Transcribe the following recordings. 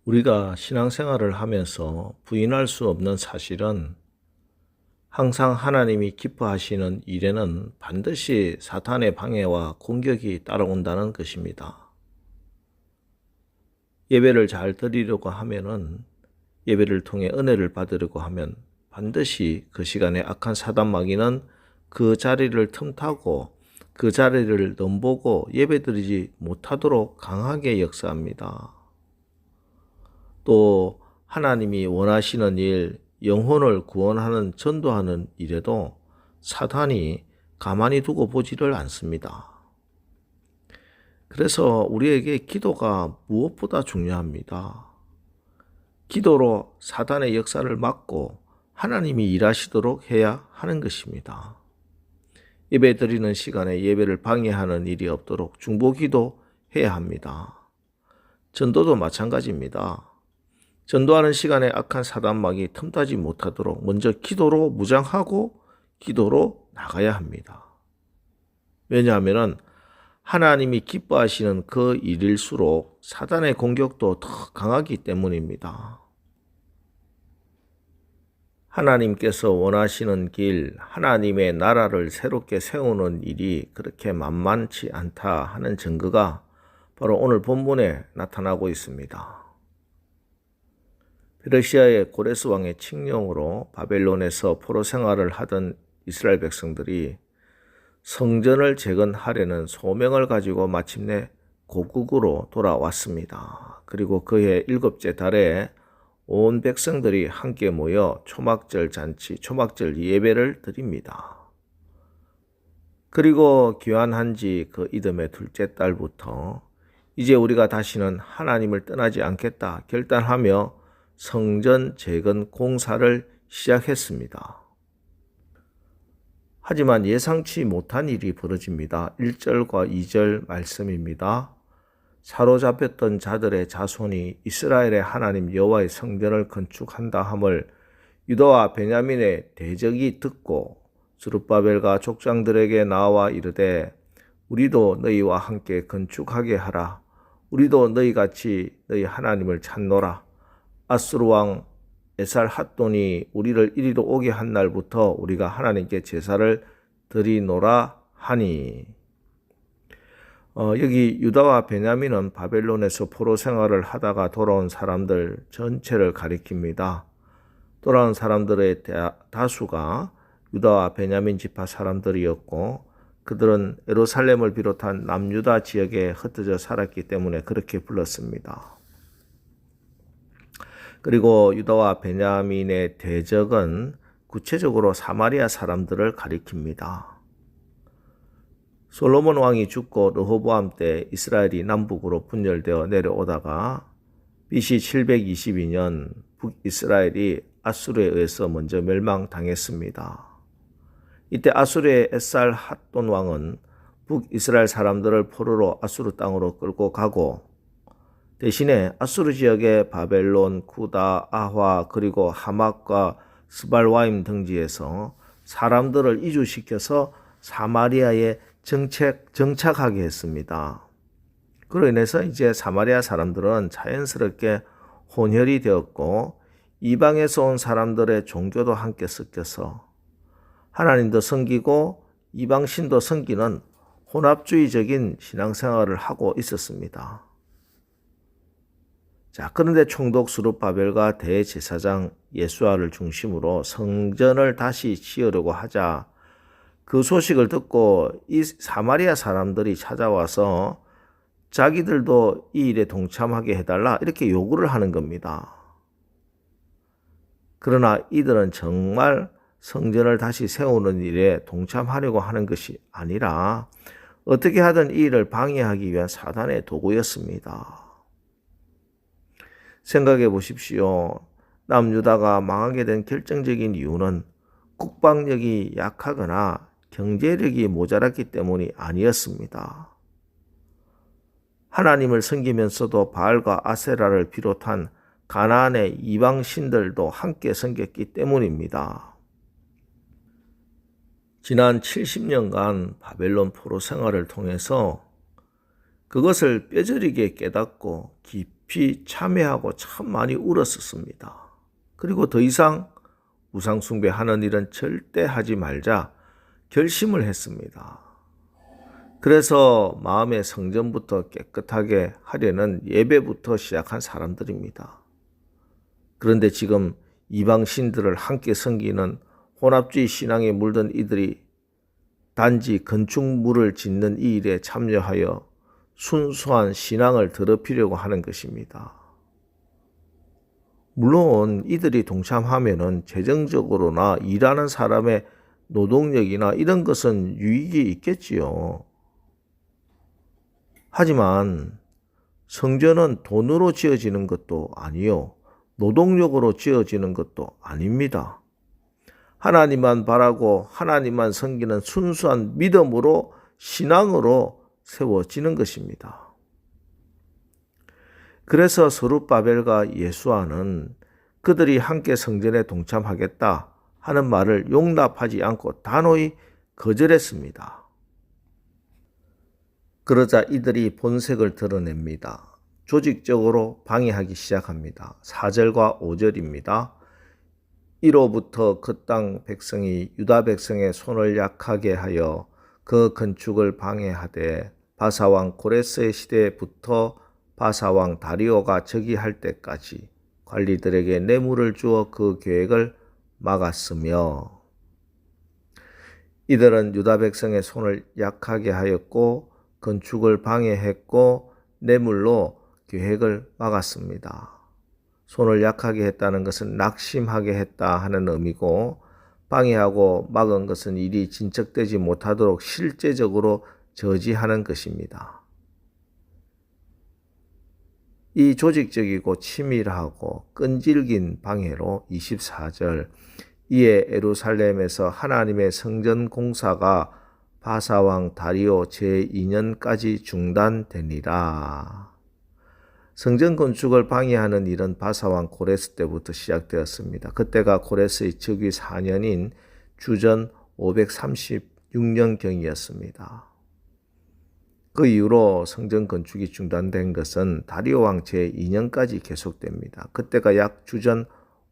우리가 신앙생활을 하면서 부인할 수 없는 사실은 항상 하나님이 기뻐하시는 일에는 반드시 사탄의 방해와 공격이 따라온다는 것입니다. 예배를 잘 드리려고 하면은 예배를 통해 은혜를 받으려고 하면 반드시 그 시간에 악한 사단 마귀는 그 자리를 틈타고 그 자리를 넘보고 예배드리지 못하도록 강하게 역사합니다. 또 하나님이 원하시는 일, 영혼을 구원하는 전도하는 일에도 사탄이 가만히 두고 보지를 않습니다. 그래서 우리에게 기도가 무엇보다 중요합니다. 기도로 사탄의 역사를 막고 하나님이 일하시도록 해야 하는 것입니다. 예배 드리는 시간에 예배를 방해하는 일이 없도록 중보기도 해야 합니다. 전도도 마찬가지입니다. 전도하는 시간에 악한 사단마귀 틈타지 못하도록 먼저 기도로 무장하고 기도로 나가야 합니다. 왜냐하면 하나님이 기뻐하시는 그 일일수록 사단의 공격도 더 강하기 때문입니다. 하나님께서 원하시는 길, 하나님의 나라를 새롭게 세우는 일이 그렇게 만만치 않다 하는 증거가 바로 오늘 본문에 나타나고 있습니다. 페르시아의 고레스 왕의 칙령으로 바벨론에서 포로 생활을 하던 이스라엘 백성들이 성전을 재건하려는 소명을 가지고 마침내 고국으로 돌아왔습니다. 그리고 그해 7째 달에 온 백성들이 함께 모여 초막절 잔치, 초막절 예배를 드립니다. 그리고 귀환한 지 그 이듬해 둘째 달부터 이제 우리가 다시는 하나님을 떠나지 않겠다 결단하며 성전 재건 공사를 시작했습니다. 하지만 예상치 못한 일이 벌어집니다. 1절과 2절 말씀입니다. 사로잡혔던 자들의 자손이 이스라엘의 하나님 여호와의 성전을 건축한다 함을 유다와 베냐민의 대적이 듣고 스룹바벨과 족장들에게 나와 이르되 우리도 너희와 함께 건축하게 하라. 우리도 너희같이 너희 하나님을 찾노라. 아수르 왕 에살핫돈이 우리를 이리로 오게 한 날부터 우리가 하나님께 제사를 드리노라 하니. 여기 유다와 베냐민은 바벨론에서 포로 생활을 하다가 돌아온 사람들 전체를 가리킵니다. 돌아온 사람들의 다수가 유다와 베냐민 지파 사람들이었고 그들은 예루살렘을 비롯한 남유다 지역에 흩어져 살았기 때문에 그렇게 불렀습니다. 그리고 유다와 베냐민의 대적은 구체적으로 사마리아 사람들을 가리킵니다. 솔로몬 왕이 죽고 르호보암 때 이스라엘이 남북으로 분열되어 내려오다가 BC 722년 북이스라엘이 아수르에 의해서 먼저 멸망당했습니다. 이때 아수르의 에살핫돈 왕은 북이스라엘 사람들을 포로로 아수르 땅으로 끌고 가고 대신에 아수르 지역의 바벨론, 쿠다, 아화 그리고 하맛과 스발와임 등지에서 사람들을 이주시켜서 사마리아에 정착하게 했습니다. 그로 인해서 이제 사마리아 사람들은 자연스럽게 혼혈이 되었고 이방에서 온 사람들의 종교도 함께 섞여서 하나님도 섬기고 이방신도 섬기는 혼합주의적인 신앙생활을 하고 있었습니다. 자, 그런데 총독 스룹바벨과 대제사장 예수아를 중심으로 성전을 다시 지으려고 하자 그 소식을 듣고 이 사마리아 사람들이 찾아와서 자기들도 이 일에 동참하게 해달라 이렇게 요구를 하는 겁니다. 그러나 이들은 정말 성전을 다시 세우는 일에 동참하려고 하는 것이 아니라 어떻게 하든 이 일을 방해하기 위한 사단의 도구였습니다. 생각해 보십시오. 남유다가 망하게 된 결정적인 이유는 국방력이 약하거나 경제력이 모자랐기 때문이 아니었습니다. 하나님을 섬기면서도 바알과 아세라를 비롯한 가나안의 이방신들도 함께 섬겼기 때문입니다. 지난 70년간 바벨론 포로 생활을 통해서 그것을 뼈저리게 깨닫고 깊이 깊이 참회하고 참 많이 울었었습니다. 그리고 더 이상 우상 숭배하는 일은 절대 하지 말자 결심을 했습니다. 그래서 마음의 성전부터 깨끗하게 하려는 예배부터 시작한 사람들입니다. 그런데 지금 이방신들을 함께 섬기는 혼합주의 신앙에 물든 이들이 단지 건축물을 짓는 이 일에 참여하여 순수한 신앙을 더럽히려고 하는 것입니다. 물론 이들이 동참하면은 재정적으로나 일하는 사람의 노동력이나 이런 것은 유익이 있겠지요. 하지만 성전은 돈으로 지어지는 것도 아니요, 노동력으로 지어지는 것도 아닙니다. 하나님만 바라고 하나님만 섬기는 순수한 믿음으로, 신앙으로 세워지는 것입니다. 그래서 스룹바벨과 예수아는 그들이 함께 성전에 동참하겠다 하는 말을 용납하지 않고 단호히 거절했습니다. 그러자 이들이 본색을 드러냅니다. 조직적으로 방해하기 시작합니다. 4절과 5절입니다. 이로부터 그 땅 백성이 유다 백성의 손을 약하게 하여 그 건축을 방해하되 바사왕 고레스의 시대부터 바사왕 다리오가 즉위할 때까지 관리들에게 뇌물을 주어 그 계획을 막았으며, 이들은 유다 백성의 손을 약하게 하였고 건축을 방해했고 뇌물로 계획을 막았습니다. 손을 약하게 했다는 것은 낙심하게 했다 하는 의미고, 방해하고 막은 것은 일이 진척되지 못하도록 실제적으로 저지하는 것입니다. 이 조직적이고 치밀하고 끈질긴 방해로 24절, 이에 예루살렘에서 하나님의 성전 공사가 바사왕 다리오 제2년까지 중단되니라. 성전 건축을 방해하는 일은 바사왕 고레스 때부터 시작되었습니다. 그때가 고레스의 즉위 4년인 주전 536년경이었습니다. 그 이후로 성전 건축이 중단된 것은 다리오 왕 제2년까지 계속됩니다. 그때가 약 주전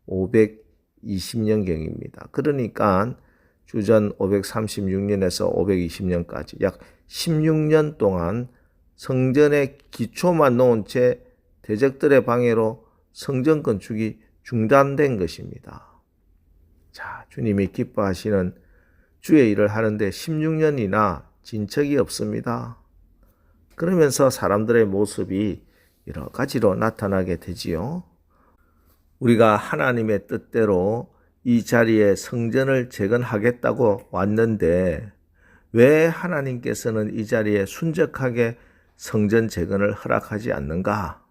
520년경입니다. 그러니까 주전 536년에서 520년까지 약 16년 동안 성전의 기초만 놓은 채 대적들의 방해로 성전 건축이 중단된 것입니다. 자, 주님이 기뻐하시는 주의 일을 하는데 16년이나 진척이 없습니다. 그러면서 사람들의 모습이 여러 가지로 나타나게 되지요. 우리가 하나님의 뜻대로 이 자리에 성전을 재건하겠다고 왔는데 왜 하나님께서는 이 자리에 순적하게 성전 재건을 허락하지 않는가?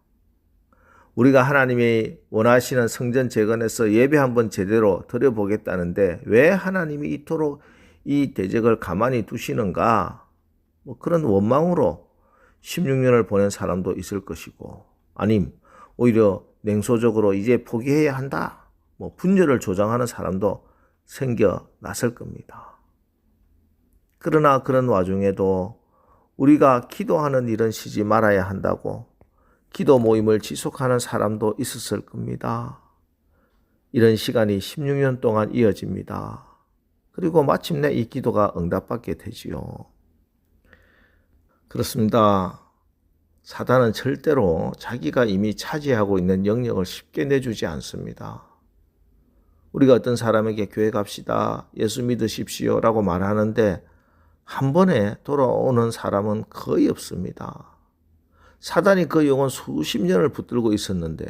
우리가 하나님이 원하시는 성전 재건에서 예배 한번 제대로 드려보겠다는데 왜 하나님이 이토록 이 대적을 가만히 두시는가? 그런 원망으로 16년을 보낸 사람도 있을 것이고, 아님 오히려 냉소적으로 이제 포기해야 한다, 분열을 조장하는 사람도 생겨났을 겁니다. 그러나 그런 와중에도 우리가 기도하는 일은 쉬지 말아야 한다고 기도 모임을 지속하는 사람도 있었을 겁니다. 이런 시간이 16년 동안 이어집니다. 그리고 마침내 이 기도가 응답받게 되지요. 그렇습니다. 사단은 절대로 자기가 이미 차지하고 있는 영역을 쉽게 내주지 않습니다. 우리가 어떤 사람에게 교회 갑시다, 예수 믿으십시오 라고 말하는데 한 번에 돌아오는 사람은 거의 없습니다. 사단이 그 영혼 수십 년을 붙들고 있었는데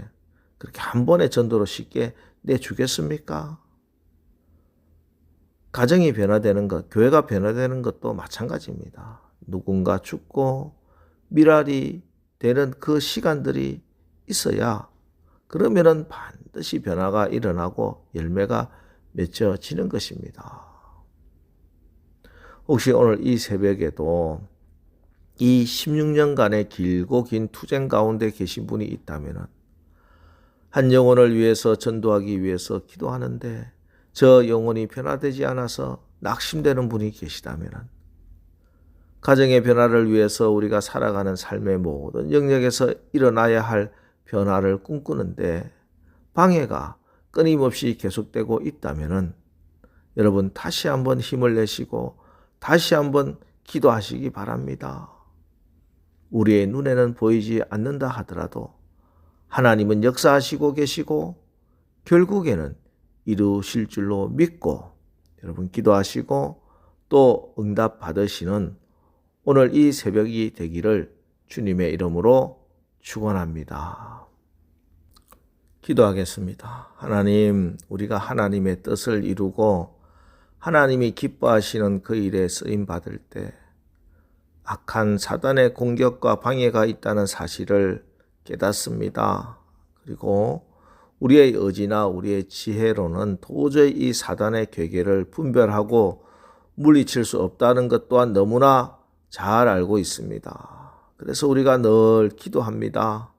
그렇게 한 번의 전도로 쉽게 내주겠습니까? 가정이 변화되는 것, 교회가 변화되는 것도 마찬가지입니다. 누군가 죽고 미랄이 되는 그 시간들이 있어야 그러면은 반드시 변화가 일어나고 열매가 맺혀지는 것입니다. 혹시 오늘 이 새벽에도 이 16년간의 길고 긴 투쟁 가운데 계신 분이 있다면, 한 영혼을 위해서 전도하기 위해서 기도하는데 저 영혼이 변화되지 않아서 낙심되는 분이 계시다면, 가정의 변화를 위해서 우리가 살아가는 삶의 모든 영역에서 일어나야 할 변화를 꿈꾸는데 방해가 끊임없이 계속되고 있다면은 여러분 다시 한번 힘을 내시고 다시 한번 기도하시기 바랍니다. 우리의 눈에는 보이지 않는다 하더라도 하나님은 역사하시고 계시고 결국에는 이루실 줄로 믿고 여러분 기도하시고 또 응답 받으시는 오늘 이 새벽이 되기를 주님의 이름으로 축원합니다. 기도하겠습니다. 하나님, 우리가 하나님의 뜻을 이루고 하나님이 기뻐하시는 그 일에 쓰임 받을 때 악한 사단의 공격과 방해가 있다는 사실을 깨닫습니다. 그리고 우리의 의지나 우리의 지혜로는 도저히 이 사단의 괴계를 분별하고 물리칠 수 없다는 것 또한 너무나 잘 알고 있습니다. 그래서 우리가 늘 기도합니다.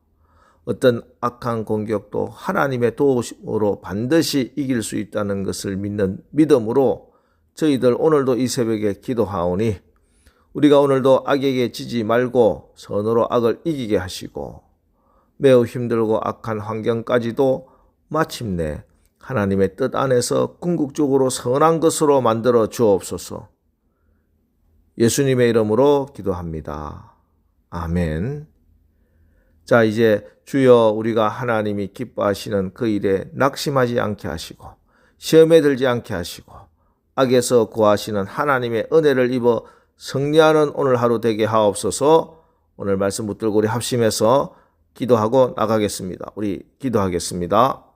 어떤 악한 공격도 하나님의 도우심으로 반드시 이길 수 있다는 것을 믿는 믿음으로 저희들 오늘도 이 새벽에 기도하오니 우리가 오늘도 악에게 지지 말고 선으로 악을 이기게 하시고 매우 힘들고 악한 환경까지도 마침내 하나님의 뜻 안에서 궁극적으로 선한 것으로 만들어 주옵소서. 예수님의 이름으로 기도합니다. 아멘. 자, 이제 주여 우리가 하나님이 기뻐하시는 그 일에 낙심하지 않게 하시고 시험에 들지 않게 하시고 악에서 구하시는 하나님의 은혜를 입어 승리하는 오늘 하루 되게 하옵소서. 오늘 말씀 붙들고 우리 합심해서 기도하고 나가겠습니다. 우리 기도하겠습니다.